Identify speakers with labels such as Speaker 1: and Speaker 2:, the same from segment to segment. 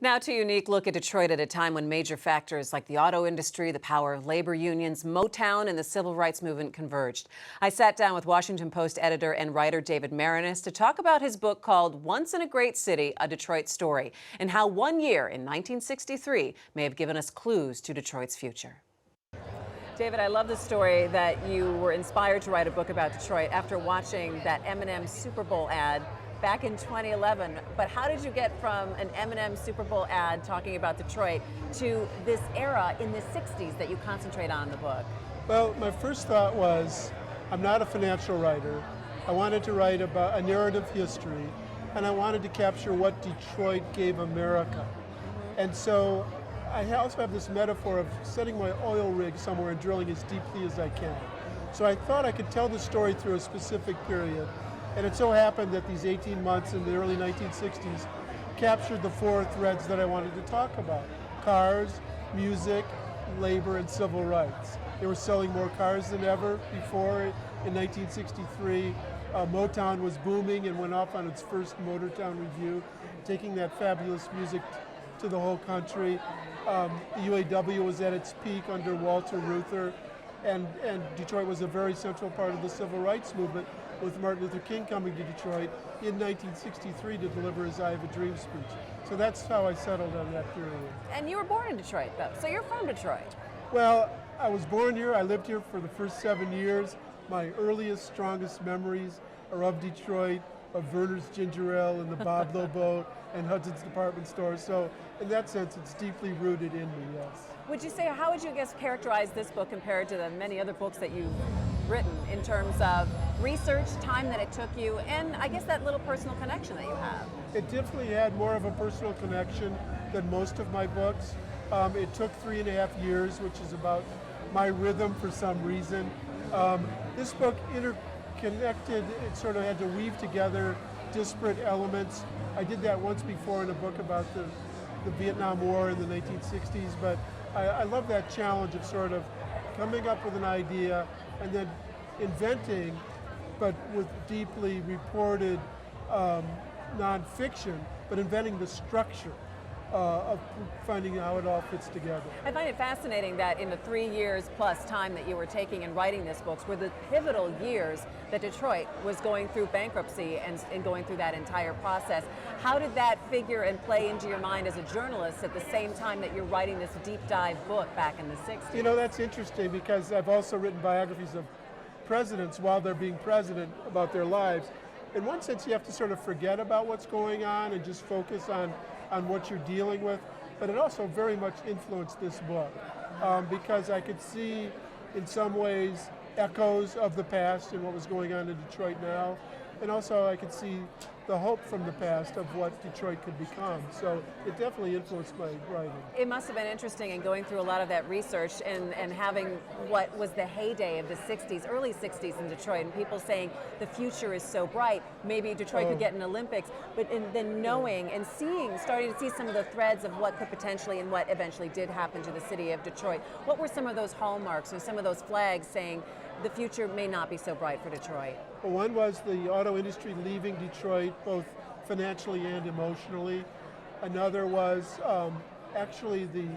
Speaker 1: Now to a unique look at Detroit at a time when major factors like the auto industry, the power of labor unions, Motown, and the civil rights movement converged. I sat down with Washington Post editor and writer David Maraniss to talk about his book called Once in a Great City, A Detroit Story, and how one year in 1963 may have given us clues to Detroit's future. David, I love the story that you were inspired to write a book about Detroit after watching that M&M Super Bowl ad back in 2011. But how did you get from an M&M Super Bowl ad talking about Detroit to this era in the 60s that you concentrate on in the book?
Speaker 2: Well, my first thought was, I'm not a financial writer. I wanted to write about a narrative history, and I wanted to capture what Detroit gave America. And so I also have this metaphor of setting my oil rig somewhere and drilling as deeply as I can. So I thought I could tell the story through a specific period. And it so happened that these 18 months in the early 1960s captured the four threads that I wanted to talk about: cars, music, labor, and civil rights. They were selling more cars than ever before. In 1963, Motown was booming and went off on its first Motortown review, taking that fabulous music to the whole country. The UAW was at its peak under Walter Reuther, and Detroit was a very central part of the civil rights movement, with Martin Luther King coming to Detroit in 1963 to deliver his I Have a Dream speech. So that's how I settled on that period.
Speaker 1: And you were born in Detroit, though, so you're from Detroit.
Speaker 2: Well, I was born here. I lived here for the first 7 years. My earliest, strongest memories are of Detroit, of Verner's Ginger Ale and the Bob Lowe Boat and Hudson's Department Store. So in that sense, it's deeply rooted in me, yes.
Speaker 1: Would you say, how would you characterize this book compared to the many other books that you've written in terms of research, time that it took you, and I guess that little personal connection that you have?
Speaker 2: It definitely had more of a personal connection than most of my books. It took 3.5 years, which is about my rhythm for some reason. This book interconnected, it sort of had to weave together disparate elements. I did that once before in a book about the Vietnam War in the 1960s, but I love that challenge of sort of coming up with an idea and then inventing, but with deeply reported nonfiction, but inventing the structure of finding how it all fits together.
Speaker 1: I find it fascinating that in the 3 years plus time that you were taking in writing this book were the pivotal years that Detroit was going through bankruptcy and going through that entire process. How did that figure and play into your mind as a journalist at the same time that you're writing this deep dive book back in the 60s?
Speaker 2: You know, that's interesting because I've also written biographies of presidents while they're being president about their lives. In one sense, you have to sort of forget about what's going on and just focus on what you're dealing with, but it also very much influenced this book because I could see in some ways echoes of the past and what was going on in Detroit now, and also I could see the hope from the past of what Detroit could become. So it definitely influenced my writing.
Speaker 1: It must have been interesting in going through a lot of that research and having what was the heyday of the 60s, early 60s in Detroit, and people saying the future is so bright, maybe Detroit could get an Olympics, but then knowing and starting to see some of the threads of what could potentially and what eventually did happen to the city of Detroit. What were some of those hallmarks or some of those flags saying the future may not be so bright for Detroit?
Speaker 2: Well, one was the auto industry leaving Detroit, both financially and emotionally. Another was actually the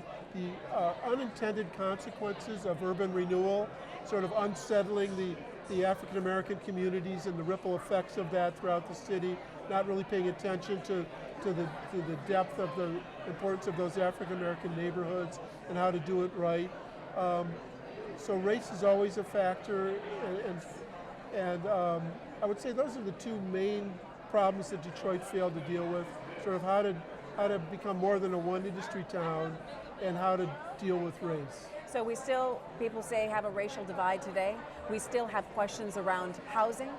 Speaker 2: unintended consequences of urban renewal, sort of unsettling the African American communities and the ripple effects of that throughout the city, not really paying attention to the depth of the importance of those African American neighborhoods and how to do it right. So race is always a factor, and I would say those are the two main problems that Detroit failed to deal with, sort of how to become more than a one industry town and how to deal with race.
Speaker 1: So we still, people say, have a racial divide today. We still have questions around housing.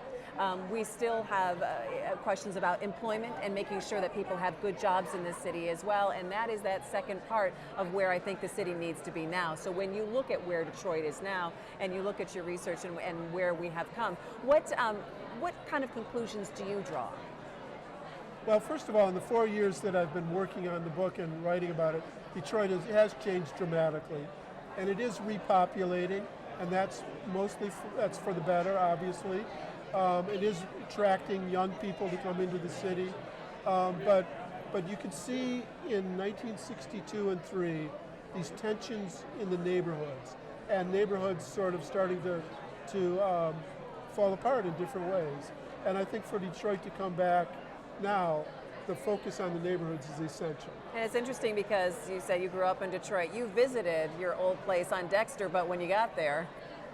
Speaker 1: We still have questions about employment and making sure that people have good jobs in this city as well, and that is that second part of where I think the city needs to be now. So when you look at where Detroit is now and you look at your research and where we have come, what kind of conclusions do you draw?
Speaker 2: Well, first of all, in the 4 years that I've been working on the book and writing about it, Detroit has changed dramatically, and it is repopulating, and that's for the better, obviously. It is attracting young people to come into the city, but But you could see in 1962 and 3 these tensions in the neighborhoods, and neighborhoods sort of starting to fall apart in different ways. And I think for Detroit to come back now, the focus on the neighborhoods is essential.
Speaker 1: And it's interesting because you say you grew up in Detroit. You visited your old place on Dexter, but when you got there,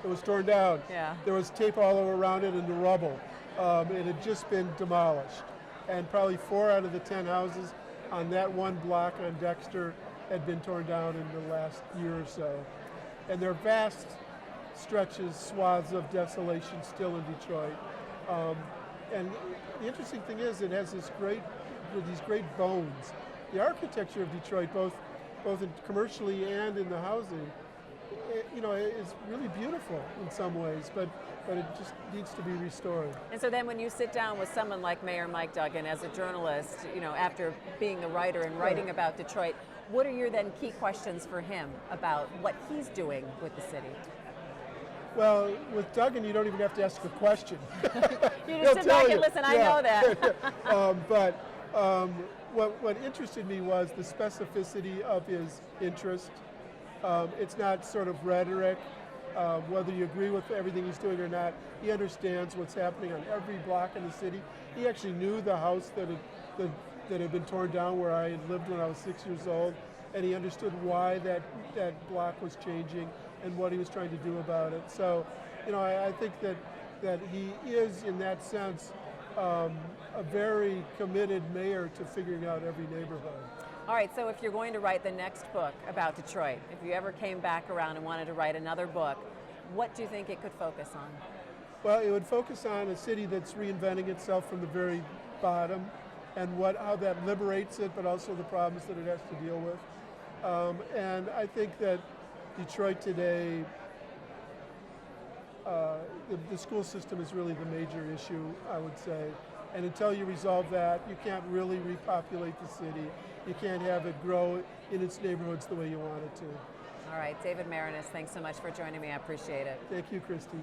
Speaker 2: it was torn down.
Speaker 1: Yeah.
Speaker 2: There was tape all around it and the rubble. It had just been demolished. And probably 4 out of the 10 houses on that one block on Dexter had been torn down in the last year or so. And there are vast stretches, swaths of desolation still in Detroit. And the interesting thing is it has these great bones. The architecture of Detroit, both commercially and in the housing, is really beautiful in some ways, but it just needs to be restored.
Speaker 1: And so then when you sit down with someone like Mayor Mike Duggan as a journalist, after being a writer and writing about Detroit, what are your then key questions for him about what he's doing with the city?
Speaker 2: Well, with Duggan, you don't even have to ask a question.
Speaker 1: You just sit back and listen, I know that.
Speaker 2: But what interested me was the specificity of his interest. It's not sort of rhetoric. Whether you agree with everything he's doing or not, he understands what's happening on every block in the city. He actually knew the house that had been torn down where I had lived when I was 6 years old, and he understood why that block was changing and what he was trying to do about it. So, I think that he is, in that sense, a very committed mayor to figuring out every neighborhood.
Speaker 1: All right, so if you're going to write the next book about Detroit, if you ever came back around and wanted to write another book, what do you think it could focus on?
Speaker 2: Well, it would focus on a city that's reinventing itself from the very bottom, and how that liberates it, but also the problems that it has to deal with. And I think that Detroit today, the school system is really the major issue, I would say. And until you resolve that, you can't really repopulate the city. You can't have it grow in its neighborhoods the way you want it to.
Speaker 1: All right, David Maraniss, thanks so much for joining me. I appreciate it.
Speaker 2: Thank you, Christy.